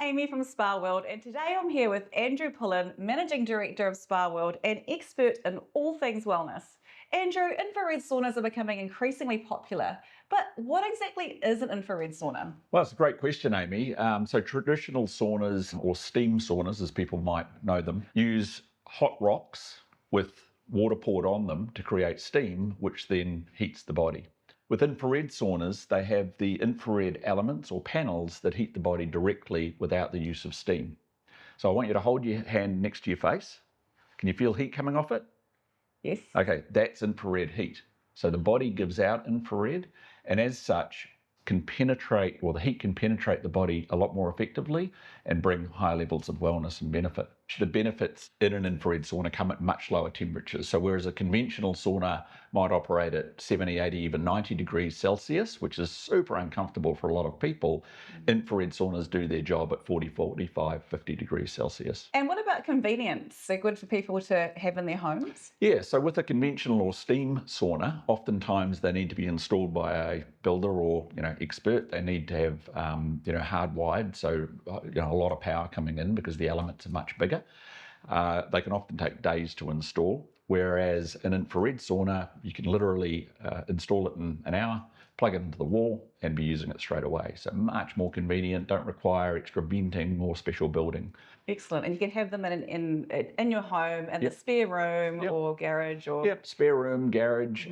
Amy from Spa World, and today I'm here with Andrew Pullen, Managing Director of Spa World and expert in all things wellness. Andrew, infrared saunas are becoming increasingly popular, but what exactly is an infrared sauna? Well, it's a great question, Amy. So traditional saunas, or steam saunas as people might know them, use hot rocks with water poured on them to create steam, which then heats the body. With infrared saunas, they have the infrared elements or panels that heat the body directly without the use of steam. So I want you to hold your hand next to your face. Can you feel heat coming off it? Yes. Okay, that's infrared heat. So the body gives out infrared, and as such, the heat can penetrate the body a lot more effectively and bring higher levels of wellness and benefit. The benefits in an infrared sauna come at much lower temperatures. So whereas a conventional sauna might operate at 70, 80, even 90 degrees Celsius, which is super uncomfortable for a lot of people, infrared saunas do their job at 40, 45, 50 degrees Celsius. And what about convenience? They're good for people to have in their homes? Yeah, so with a conventional or steam sauna, oftentimes they need to be installed by a builder or expert. They need to have hardwired, so a lot of power coming in because the elements are much bigger. They can often take days to install, whereas an infrared sauna, you can literally install it in an hour, plug it into the wall and be using it straight away. So much more convenient, don't require extra venting or special building. Excellent. And you can have them in your home, in the spare room or garage or... Yep, spare room, garage,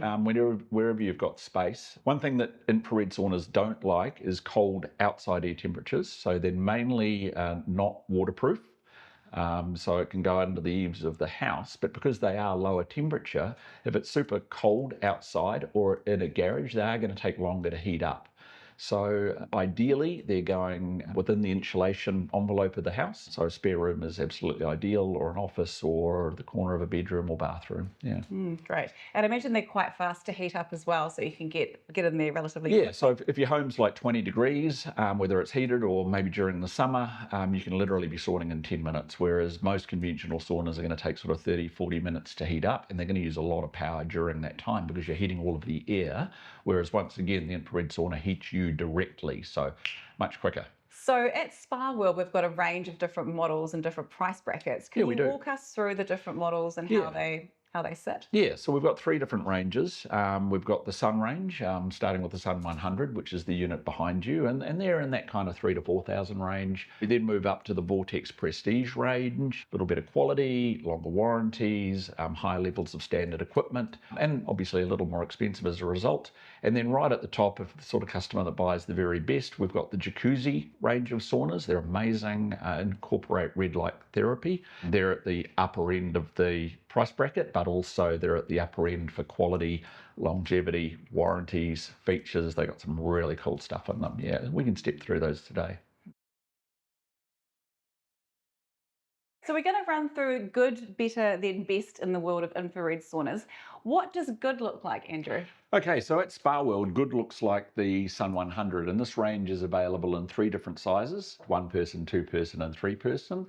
wherever you've got space. One thing that infrared saunas don't like is cold outside air temperatures. So they're mainly not waterproof. So it can go under the eaves of the house, but because they are lower temperature, if it's super cold outside or in a garage, they are going to take longer to heat up. So ideally, they're going within the insulation envelope of the house. So a spare room is absolutely ideal, or an office, or the corner of a bedroom or bathroom. Yeah. Great. And I imagine they're quite fast to heat up as well, so you can get in there relatively quickly. Yeah, so if your home's like 20 degrees, whether it's heated or maybe during the summer, you can literally be sauning in 10 minutes, whereas most conventional saunas are going to take sort of 30, 40 minutes to heat up, and they're going to use a lot of power during that time because you're heating all of the air, whereas once again, the infrared sauna heats you directly, so much quicker. So at Spa World, we've got a range of different models and different price brackets. Can you walk us through the different models and how they sit? Yeah, so we've got three different ranges. We've got the Sun range, starting with the Sun 100, which is the unit behind you, and they're in that kind of 3,000 to 4,000 range. We then move up to the Vortex Prestige range, a little bit of quality, longer warranties, higher levels of standard equipment, and obviously a little more expensive as a result. And then right at the top, of the sort of customer that buys the very best, we've got the Jacuzzi range of saunas. They're amazing, incorporate red light therapy. They're at the upper end of the price bracket, but also they're at the upper end for quality, longevity, warranties, features. They got some really cool stuff in them. Yeah, we can step through those today. So we're going to run through good, better, then best in the world of infrared saunas. What does good look like, Andrew? Okay, so at Spa World, good looks like the Sun 100, and this range is available in three different sizes: 1 person, 2 person, and 3 person.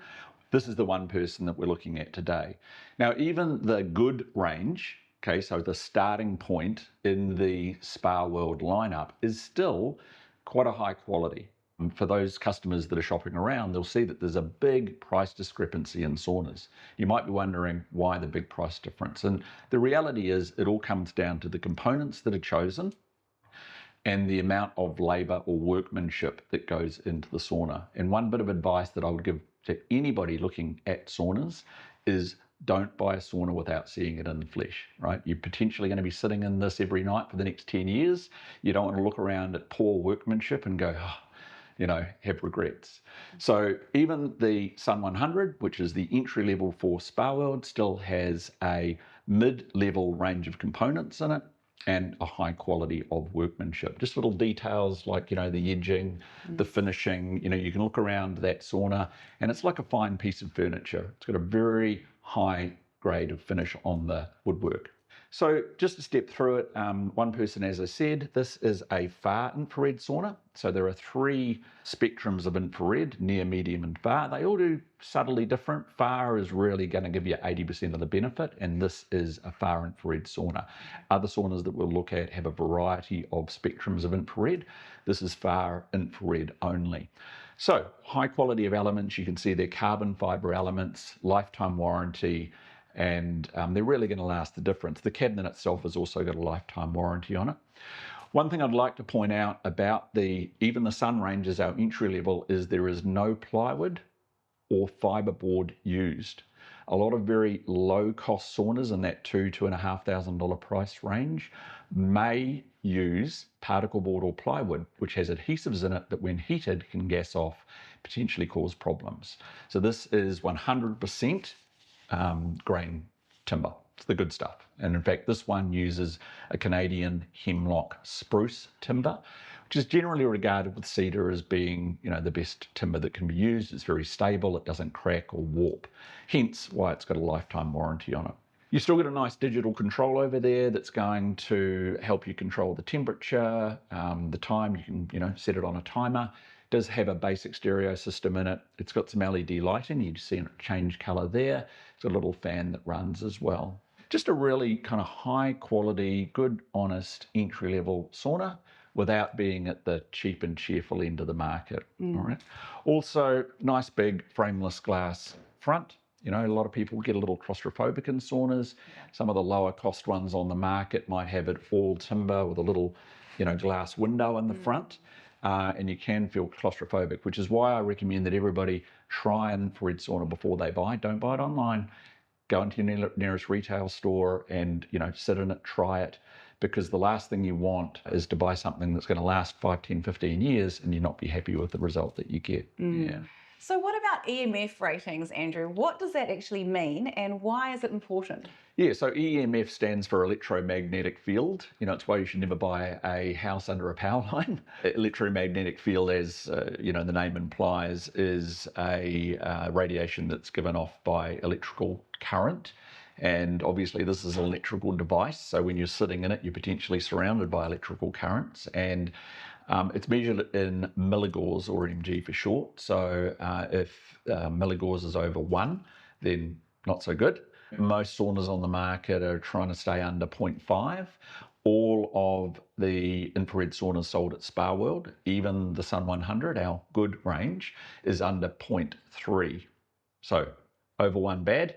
This is the 1 person that we're looking at today. Now, even the good range, okay, so the starting point in the Spa World lineup is still quite a high quality. And for those customers that are shopping around, they'll see that there's a big price discrepancy in saunas. You might be wondering why the big price difference. And the reality is it all comes down to the components that are chosen and the amount of labour or workmanship that goes into the sauna. And one bit of advice that I would give to anybody looking at saunas is don't buy a sauna without seeing it in the flesh, right? You're potentially going to be sitting in this every night for the next 10 years. You don't want to look around at poor workmanship and go, have regrets. So even the Sun 100, which is the entry level for Spa World, still has a mid-level range of components in it and a high quality of workmanship. Just little details like, the edging, the finishing, you can look around that sauna and it's like a fine piece of furniture. It's got a very high grade of finish on the woodwork. So just to step through it, 1 person, as I said, this is a far infrared sauna. So there are 3 spectrums of infrared: near, medium, and far. They all do subtly different. Far is really going to give you 80% of the benefit, and this is a far infrared sauna. Other saunas that we'll look at have a variety of spectrums of infrared. This is far infrared only. So high quality of elements, you can see they're carbon fiber elements, lifetime warranty, and they're really going to last the difference. The cabinet itself has also got a lifetime warranty on it. One thing I'd like to point out about even the Sun ranges, our entry level, is there is no plywood or fiberboard used. A lot of very low cost saunas in that $2,500 price range may use particle board or plywood, which has adhesives in it that when heated can gas off, potentially cause problems. So this is 100% grain timber. It's the good stuff. And in fact, this one uses a Canadian hemlock spruce timber, which is generally regarded with cedar as being, the best timber that can be used. It's very stable, it doesn't crack or warp, hence why it's got a lifetime warranty on it. You still get a nice digital control over there that's going to help you control the temperature, the time. You can, set it on a timer. It does have a basic stereo system in it. It's got some LED lighting. You see it change color there. It's got a little fan that runs as well. Just a really kind of high quality, good, honest entry-level sauna without being at the cheap and cheerful end of the market. All right. Also, nice big frameless glass front. A lot of people get a little claustrophobic in saunas. Some of the lower cost ones on the market might have it all timber with a little, glass window in the front. And you can feel claustrophobic, which is why I recommend that everybody try an infrared sauna before they buy. Don't buy it online. Go into your nearest retail store and, sit in it, try it, because the last thing you want is to buy something that's going to last 5, 10, 15 years and you not be happy with the result that you get. Yeah. So what about EMF ratings, Andrew? What does that actually mean and why is it important? Yeah, so EMF stands for electromagnetic field. It's why you should never buy a house under a power line. Electromagnetic field, as the name implies, is a radiation that's given off by electrical current. And obviously this is an electrical device, so when you're sitting in it, you're potentially surrounded by electrical currents. And it's measured in milligauss, or mg for short. So if milligauss is over 1, then not so good. Most saunas on the market are trying to stay under 0.5. All of the infrared saunas sold at Spa World, even the Sun 100, our good range, is under 0.3. So over 1 bad,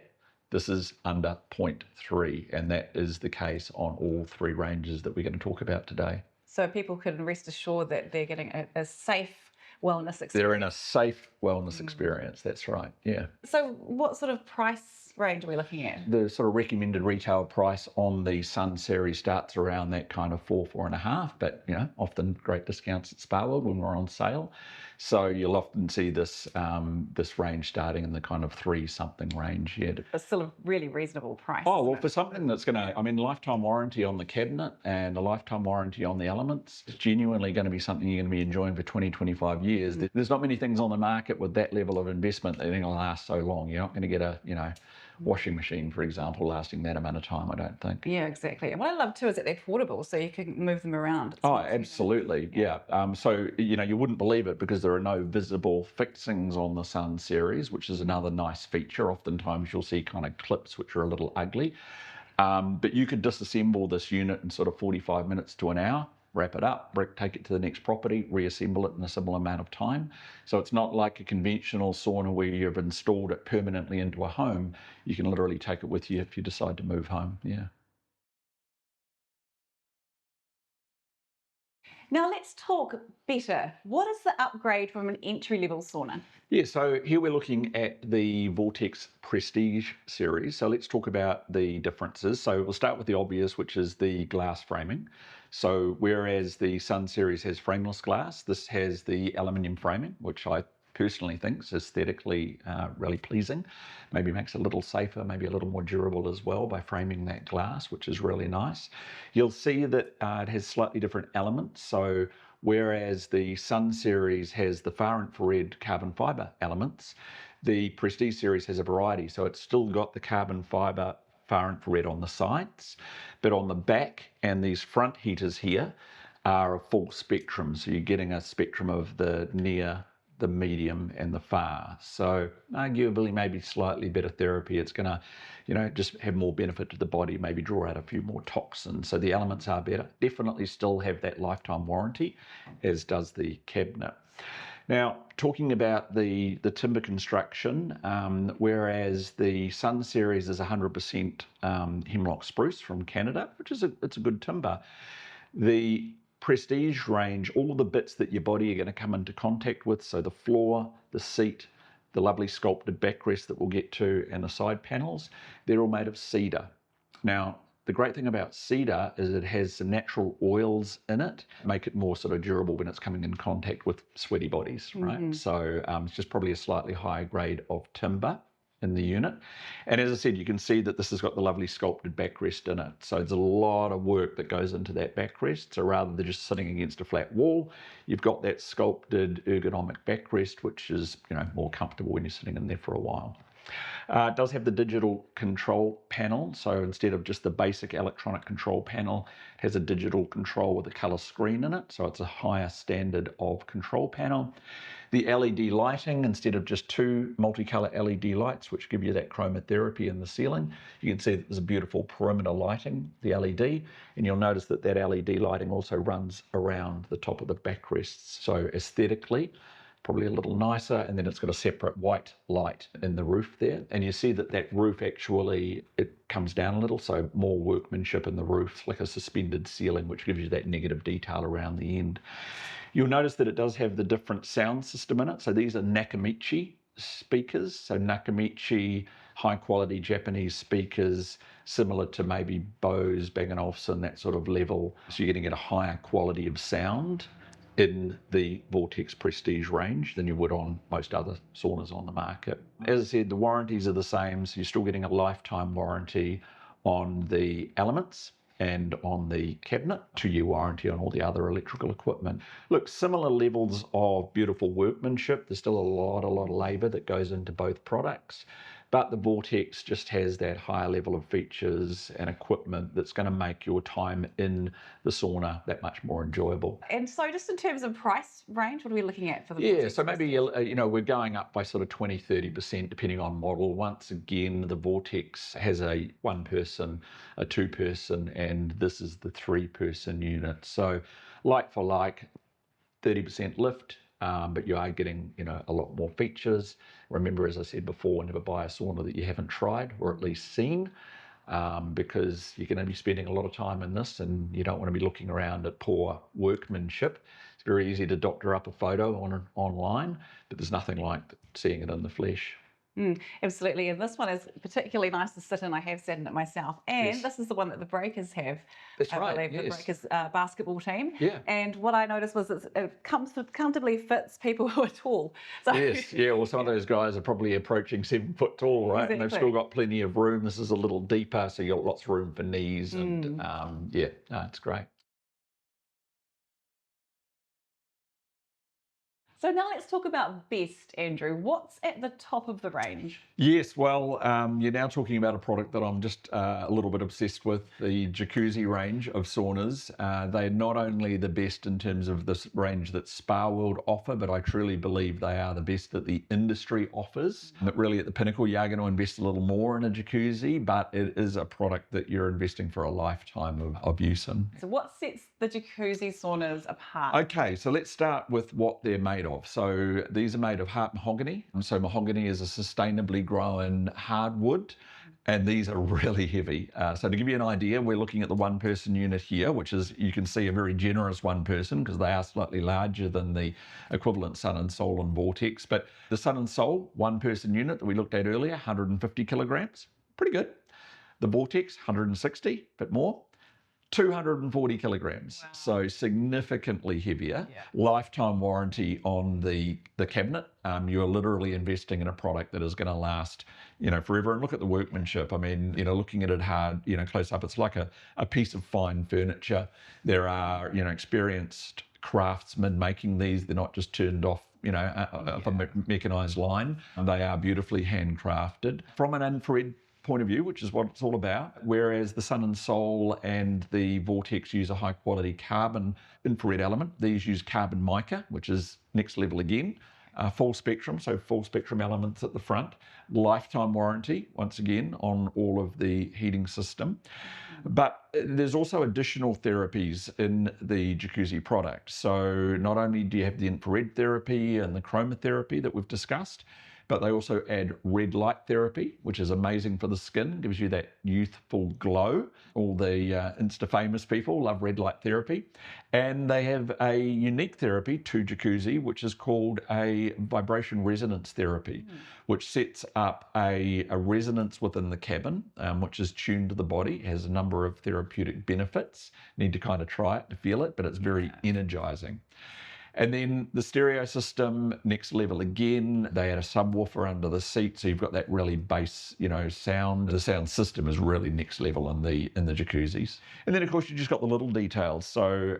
this is under 0.3, and that is the case on all 3 ranges that we're going to talk about today. So people can rest assured that they're getting a safe wellness experience. They're in a safe wellness experience, that's right, yeah. So what sort of price range are we looking at? The sort of recommended retail price on the Sun series starts around that kind of 4.5, but often great discounts at Spa World when we're on sale. So you'll often see this range starting in the kind of 3-something range. Yeah. It's still a really reasonable price. Oh, well, for something that's lifetime warranty on the cabinet and a lifetime warranty on the elements, it's genuinely going to be something you're going to be enjoying for 20, 25 years. There's not many things on the market with that level of investment that are going to last so long. You're not going to get a, washing machine, for example, lasting that amount of time, I don't think. Yeah, exactly. And what I love too is that they're portable, so you can move them around. Oh, absolutely, yeah. So, you wouldn't believe it because there are no visible fixings on the Sun series, which is another nice feature. Oftentimes you'll see kind of clips which are a little ugly. But you could disassemble this unit in sort of 45 minutes to an hour, wrap it up, take it to the next property, reassemble it in a similar amount of time. So it's not like a conventional sauna where you've installed it permanently into a home. You can literally take it with you if you decide to move home, yeah. Now let's talk better. What is the upgrade from an entry-level sauna? Yeah, so here we're looking at the Vortex Prestige series. So let's talk about the differences. So we'll start with the obvious, which is the glass framing. So whereas the Sun series has frameless glass, this has the aluminium framing, which I personally think is aesthetically really pleasing. Maybe makes it a little safer, maybe a little more durable as well by framing that glass, which is really nice. You'll see that it has slightly different elements. So whereas the Sun series has the far infrared carbon fiber elements, the Prestige series has a variety. So it's still got the carbon fiber far infrared on the sides, but on the back and these front heaters here are a full spectrum. So you're getting a spectrum of the near, the medium and the far. So arguably maybe slightly better therapy. It's going to, just have more benefit to the body, maybe draw out a few more toxins. So the elements are better. Definitely still have that lifetime warranty, as does the cabinet. Now, talking about the timber construction, whereas the Sun series is 100% hemlock spruce from Canada, which is it's a good timber. The Prestige range, all of the bits that your body are going to come into contact with, so the floor, the seat, the lovely sculpted backrest that we'll get to, and the side panels, they're all made of cedar. Now, the great thing about cedar is it has some natural oils in it, make it more sort of durable when it's coming in contact with sweaty bodies, right? So it's just probably a slightly higher grade of timber in the unit. And as I said, you can see that this has got the lovely sculpted backrest in it. So there's a lot of work that goes into that backrest. So rather than just sitting against a flat wall, you've got that sculpted ergonomic backrest, which is, more comfortable when you're sitting in there for a while. It does have the digital control panel, so instead of just the basic electronic control panel, it has a digital control with a colour screen in it, so it's a higher standard of control panel. The LED lighting, instead of just two multicolour LED lights, which give you that chromotherapy in the ceiling, you can see that there's a beautiful perimeter lighting, the LED, and you'll notice that that LED lighting also runs around the top of the backrests, so aesthetically, probably a little nicer, and then it's got a separate white light in the roof there. And you see that that roof actually, it comes down a little, so more workmanship in the roof, like a suspended ceiling, which gives you that negative detail around the end. You'll notice that it does have the different sound system in it. So these are Nakamichi speakers. So Nakamichi, high quality Japanese speakers, similar to maybe Bose, Bang & Olufsen, that sort of level. So you're getting a higher quality of sound in the Vortex Prestige range than you would on most other saunas on the market. As I said, the warranties are the same, so you're still getting a lifetime warranty on the elements and on the cabinet, 2-year warranty on all the other electrical equipment. Look, similar levels of beautiful workmanship. There's still a lot of labour that goes into both products, but the Vortex just has that higher level of features and equipment that's going to make your time in the sauna that much more enjoyable. And so just in terms of price range, what are we looking at for the Yeah, Vortex so maybe, Prestige? we're going up by sort of 20-30% depending on model. Once again, the Vortex has a 1-person, a 2-person, and this is the 3-person unit. So like for like, 30% lift, but you are getting, a lot more features. Remember, as I said before, never buy a sauna that you haven't tried or at least seen, because you're going to be spending a lot of time in this and you don't want to be looking around at poor workmanship. It's very easy to doctor up a photo online, but there's nothing like seeing it in the flesh. Absolutely, and this one is particularly nice to sit in. I have sat in it myself, and Yes. this is the one that the Breakers have. That's I right, believe the yes. Breakers basketball team. Yeah. And what I noticed was it comfortably fits people who are tall. So Yes, yeah, well, some of those guys are probably approaching 7 foot tall, right? And they've Exactly. still got plenty of room. This is a little deeper, so you've got lots of room for knees, and it's great. So now let's talk about best, Andrew. What's at the top of the range? Yes, well, you're now talking about a product that I'm just a little bit obsessed with, the Jacuzzi range of saunas. They're not only the best in terms of this range that Spa World offer, but I truly believe they are the best that the industry offers. That really at the pinnacle, you are going to invest a little more in a Jacuzzi, but it is a product that you're investing for a lifetime of use in. So what sets the Jacuzzi saunas apart? Okay, so let's start with what they're made of. So these are made of hard mahogany. So mahogany is a sustainably grown hardwood, and these are really heavy. So to give you an idea, we're looking at the 1-person unit here, which is, you can see, a very generous 1-person because they are slightly larger than the equivalent Sun and Sol and Vortex. But the Sun and Sol 1-person unit that we looked at earlier, 150 kilograms, pretty good. The Vortex, 160, bit more. 240 kilograms, Wow. So significantly heavier. Yeah. Lifetime warranty on the cabinet. You're literally investing in a product that is going to last, forever. And look at the workmanship. I mean, looking at it hard, close up, it's like a piece of fine furniture. There are, experienced craftsmen making these. They're not just turned off, of a mechanized line. They are beautifully handcrafted. From an infrared point of view, which is what it's all about, whereas the Sun and Sol and the Vortex use a high quality carbon infrared element. These use carbon mica, which is next level again. full spectrum, so full spectrum elements at the front, lifetime warranty, once again, on all of the heating system. But there's also additional therapies in the Jacuzzi product. So not only do you have the infrared therapy and the chromotherapy that we've discussed, but they also add red light therapy, which is amazing for the skin, gives you that youthful glow. All the Insta-famous people love red light therapy. And they have a unique therapy to Jacuzzi, which is called a vibration resonance therapy, which sets up a resonance within the cabin, which is tuned to the body, has a number of therapeutic benefits. Need to kind of try it to feel it, but it's very energizing. And then the stereo system, next level again. They had a subwoofer under the seat, so you've got that really bass, sound. The sound system is really next level in the Jacuzzis. And then of course you just got the little details. So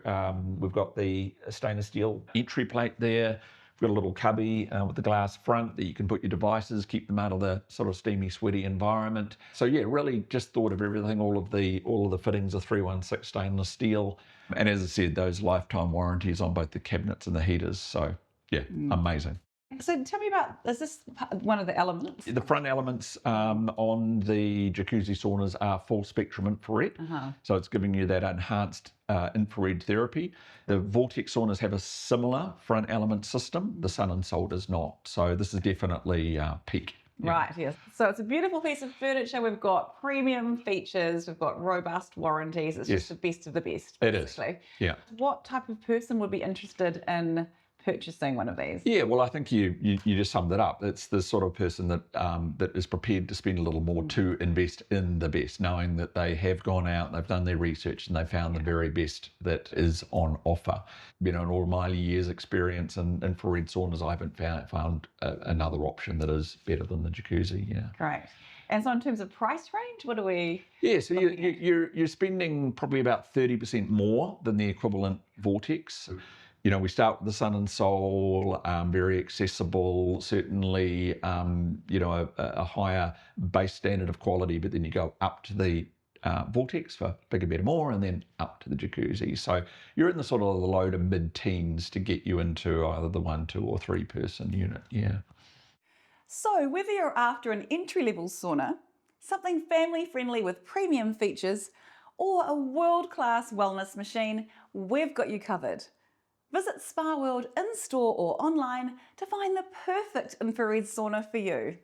we've got the stainless steel entry plate there. We've got a little cubby with the glass front that you can put your devices, keep them out of the sort of steamy, sweaty environment. So yeah, really just thought of everything. All of the fittings are 316 stainless steel. And as I said, those lifetime warranties on both the cabinets and the heaters. So yeah, amazing. So tell me about, is this one of the elements? The front elements on the Jacuzzi saunas are full spectrum infrared. So it's giving you that enhanced infrared therapy. The Vortex saunas have a similar front element system. The Sun and Sol does not. So this is definitely peak. Yeah. Right, yes. So it's a beautiful piece of furniture. We've got premium features. We've got robust warranties. It's just the best of the best, basically. It is, yeah. What type of person would be interested in purchasing one of these? Yeah, well, I think you just summed it up. It's the sort of person that that is prepared to spend a little more to invest in the best, knowing that they have gone out, they've done their research, and they found the very best that is on offer. In all my years' experience in infrared saunas, I haven't found another option that is better than the Jacuzzi. Yeah. Great. And so in terms of price range, what are we? Yeah, so you're spending probably about 30% more than the equivalent Vortex. We start with the Sun and Sol, very accessible, certainly, a higher base standard of quality, but then you go up to the Vortex for bigger, better, more, and then up to the Jacuzzi. So you're in the sort of the low to mid-teens to get you into either the 1, 2, or 3 person unit, yeah. So whether you're after an entry-level sauna, something family-friendly with premium features, or a world-class wellness machine, we've got you covered. Visit Spa World in-store or online to find the perfect infrared sauna for you.